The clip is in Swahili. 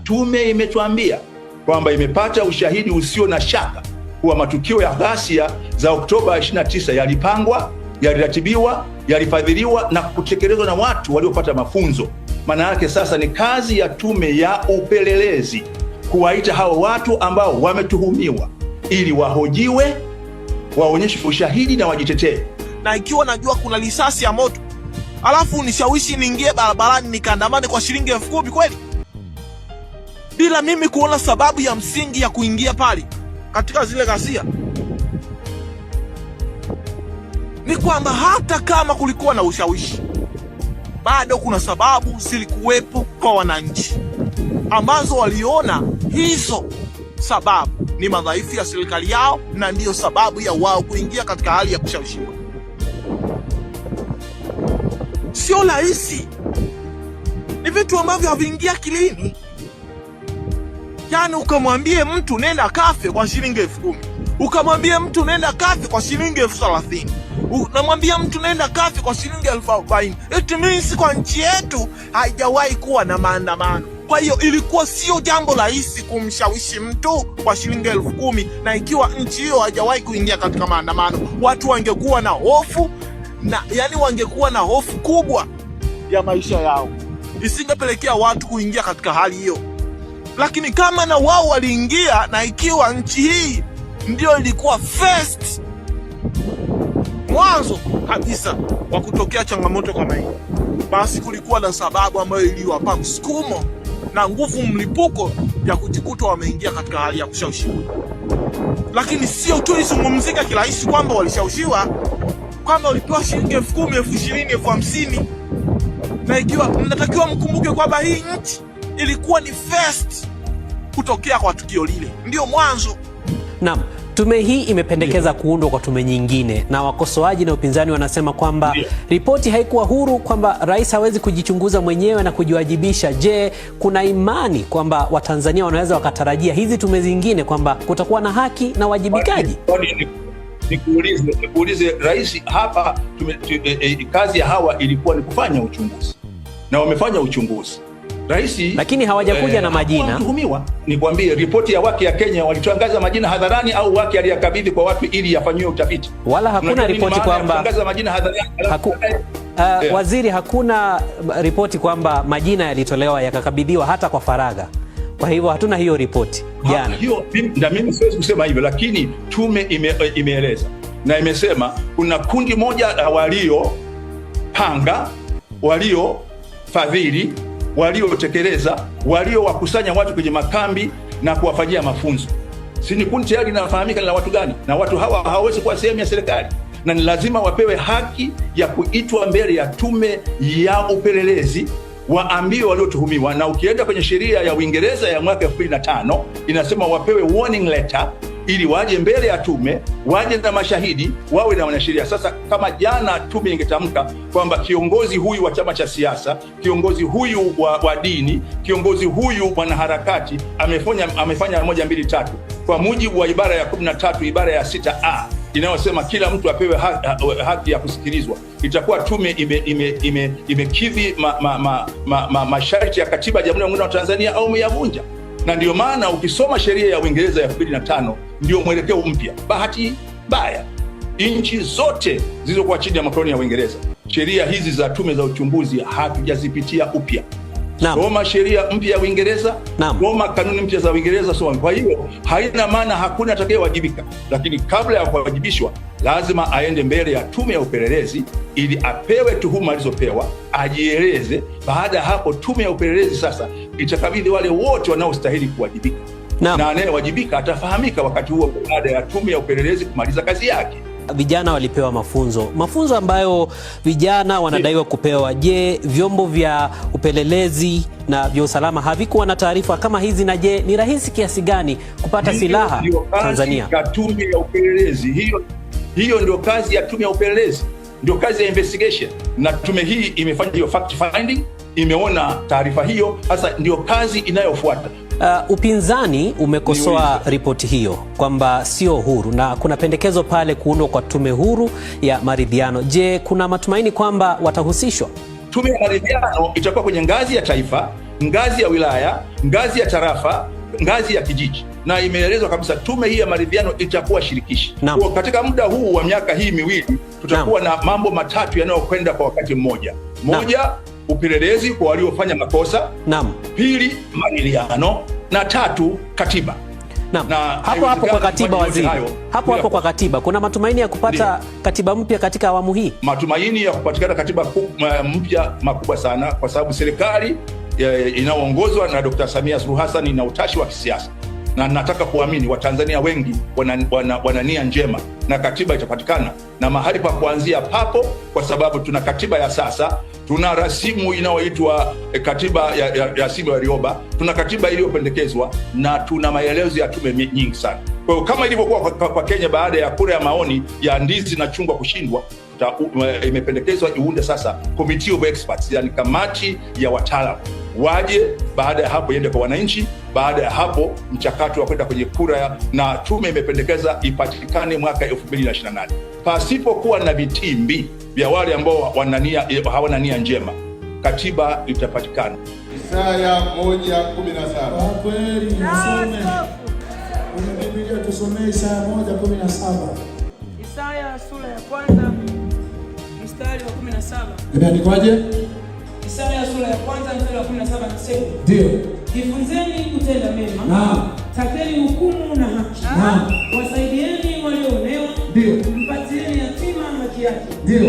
Tume imetuambia kwamba imepata ushahidi usio na shaka kuwa matukio ya ghasia za Oktoba 29 yalipangwa, yaliratibiwa, yalifadhiliwa na kutekelezwa na watu waliopata mafunzo. Maana yake sasa ni kazi ya tume ya upelelezi kuwaita hao watu ambao wametuhumiwa ili wahojiwe, waonyeshe ushahidi na wajitetee. Na ikiwa najua kuna risasi ya moto, alafu nishawishi niingie barabarani nikaandamane kwa shilingi 10,000 kweli? Bila mimi kuona sababu ya msingi ya kuingia pale katika zile ghasia. Ni kwamba hata kama kulikuwa na ushawishi, bado kuna sababu zilikuwepo kwa wananchi ambazo waliona hizo sababu ni madhaifu ya serikali yao na ndiyo sababu ya wao kuingia katika hali ya kushawishiwa. Sio rahisi, ni vitu ambavyo haviingia akilini. Yaani ukamwambie mtu nenda kafe kwa shilingi 10,000, ukamwambie mtu nenda kafe kwa shilingi 30,000, unamwambia mtu nenda kafe kwa shilingi 40,000. It means kwa nchi yetu haijawahi kuwa na maandamano. Kwa hiyo ilikuwa sio jambo rahisi kumshawishi mtu kwa shilingi 10,000, na ikiwa nchi hiyo haijawahi kuingia katika maandamano, watu wangekuwa na hofu, na yani wangekuwa na hofu kubwa ya maisha yao, isingepelekea watu kuingia katika hali hiyo. Lakini kama na wao waliingia, na ikiwa nchi hii ndio ilikuwa first mwanzo kabisa wa kutokea changamoto kama hii, basi kulikuwa na sababu ambayo iliwapa msukumo na nguvu mlipuko ya kujikuta wameingia katika hali ya kushawishiwa. Lakini sio tu izungumzika kirahisi kwamba walishawishiwa, kwamba walipewa shilingi 10,000, 20,000, 50,000. Na ikiwa mnatakiwa mkumbuke kwamba hii nchi ilikuwa ni first kutokea kwa tukio lile, ndio mwanzo. Naam, tume hii imependekeza kuundwa kwa tume nyingine, na wakosoaji na upinzani wanasema kwamba ripoti haikuwa huru, kwamba rais hawezi kujichunguza mwenyewe na kujiwajibisha. Je, kuna imani kwamba Watanzania wanaweza wakatarajia hizi tume zingine kwamba kutakuwa na haki na wajibikaji? Nikuulize rais hapa, kazi ya hawa ilikuwa ni kufanya uchunguzi, na wamefanya uchunguzi. Raisi, lakini hawajakuja na majina. Mtuhumiwa, nikwambie ripoti ya Waki ya Kenya walitangaza majina hadharani, au Waki aliyakabidhi kwa watu ili yafanyiwe utafiti? Wala hakuna ripoti kwamba kutangaza majina hadharani. Waziri, hakuna ripoti kwamba majina yalitolewa yakakabidhiwa hata kwa faragha. Kwa hivyo hatuna hiyo ripoti jana. Hiyo ndio mimi siwezi kusema hivyo, lakini tume imeeleza na imesema kuna kundi moja waliopanga, waliofadhili, waliotekeleza, waliowakusanya watu kwenye makambi na kuwafanyia mafunzo. Si ni kundi tayari linafahamika na watu gani? Na watu hawa hawawezi kuwa sehemu ya serikali, na ni lazima wapewe haki ya kuitwa mbele ya tume ya upelelezi, waambie waliotuhumiwa. Na ukienda kwenye sheria ya Uingereza ya mwaka 2005 inasema wapewe warning letter ili waje mbele ya tume, waje na mashahidi, wawe na wanasheria. Sasa kama jana tume ingetamka kwamba kiongozi huyu wa chama cha siasa, kiongozi huyu wa dini, kiongozi huyu mwanaharakati amefanya 1, 2, 3 kwa mujibu wa ibara ya 13 ibara ya 6A inayosema kila mtu apewe haki ya kusikilizwa, itakuwa tume imekidhi masharti ya katiba ya Jamhuri ya Muungano wa Tanzania au umeyavunja. Na ndio maana ukisoma sheria ya Uingereza ya 2005 ndio mwelekeo mpya. Bahati mbaya nchi zote zilizokuwa chini ya makoloni ya Uingereza, sheria hizi za tume za uchunguzi hatujazipitia upya. Soma sheria mpya ya Uingereza, soma kanuni mpya za Uingereza, soma. Kwa hiyo haina maana hakuna atakayewajibika, lakini kabla ya kuwajibishwa lazima aende mbele ya tume ya upelelezi ili apewe tuhuma alizopewa, ajieleze. Baada ya hapo tume ya upelelezi sasa itakabidhi wale wote wanaostahili kuwajibika, na anayewajibika atafahamika wakati huo baada ya tume ya upelelezi kumaliza kazi yake. Vijana walipewa mafunzo ambayo vijana wanadaiwa kupewa. Je, vyombo vya upelelezi na vya usalama havikuwa na taarifa kama hizi? Na je, ni rahisi kiasi gani kupata silaha Tanzania? Tume ya upelelezi hiyo ndio kazi ya tume ya upelelezi, ndio kazi ya investigation, na tume hii imefanya hiyo fact finding, imeona taarifa hiyo, sasa ndio kazi inayofuata. Upinzani umekosoa ripoti hiyo kwamba sio huru, na kuna pendekezo pale kuundwa kwa tume huru ya maridhiano. Je, kuna matumaini kwamba watahusishwa? Tume ya maridhiano itakuwa kwenye ngazi ya taifa, ngazi ya wilaya, ngazi ya tarafa, ngazi ya kijiji, na imeelezwa kabisa tume hii ya maridhiano itakuwa shirikishi. Kwa katika muda huu wa miaka hii miwili tutakuwa na mambo matatu yanayokwenda kwa wakati mmoja. Moja, upelelezi kwa waliofanya makosa. Pili, maridhiano, na tatu, katiba. Na hapo kwa katiba, waziri, hapo kwa katiba, kuna matumaini ya kupata katiba mpya katika awamu hii? Matumaini ya kupatikana katiba mpya makubwa sana, kwa sababu serikali inayoongozwa na Dr. Samia Suluhu Hassan ina utashi wa kisiasa, na nataka kuamini Watanzania wengi wana nia njema na katiba itapatikana, na mahali pa kuanzia papo, kwa sababu tuna katiba ya sasa, tuna rasimu inayoitwa katiba ya rasimu ya Rioba, tuna katiba iliyopendekezwa, na tuna maelezo ya tume nyingi sana. Kwa hiyo kama ilivyokuwa kwa Kenya baada ya kura ya maoni ya ndizi na chungwa kushindwa, imependekezwa iunde sasa committee of experts, yani kamati ya wataalamu, waje baada ya hapo iende kwa wananchi, baada ya hapo mchakato wa kwenda kwenye kura, na tume imependekeza ipatikane mwaka 2028 pasipokuwa na vitimbi vya wale ambao hawana nia njema. Katiba itapatikana. Isaya 1:17. Kwa kweli nasome. Kwenye Biblia tusomee Isaya 1:17. Isaya sura ya kwanza mstari wa 17. Imeandikwaje? Isaya sura ya kwanza mstari wa 17 nasema, ndio, jifunzeni kutenda mema. Naam. Takeni hukumu na haki. Naam. Wasaidieni walioonewa. Ndio. Mpatieni yatima haki yake. Ndio.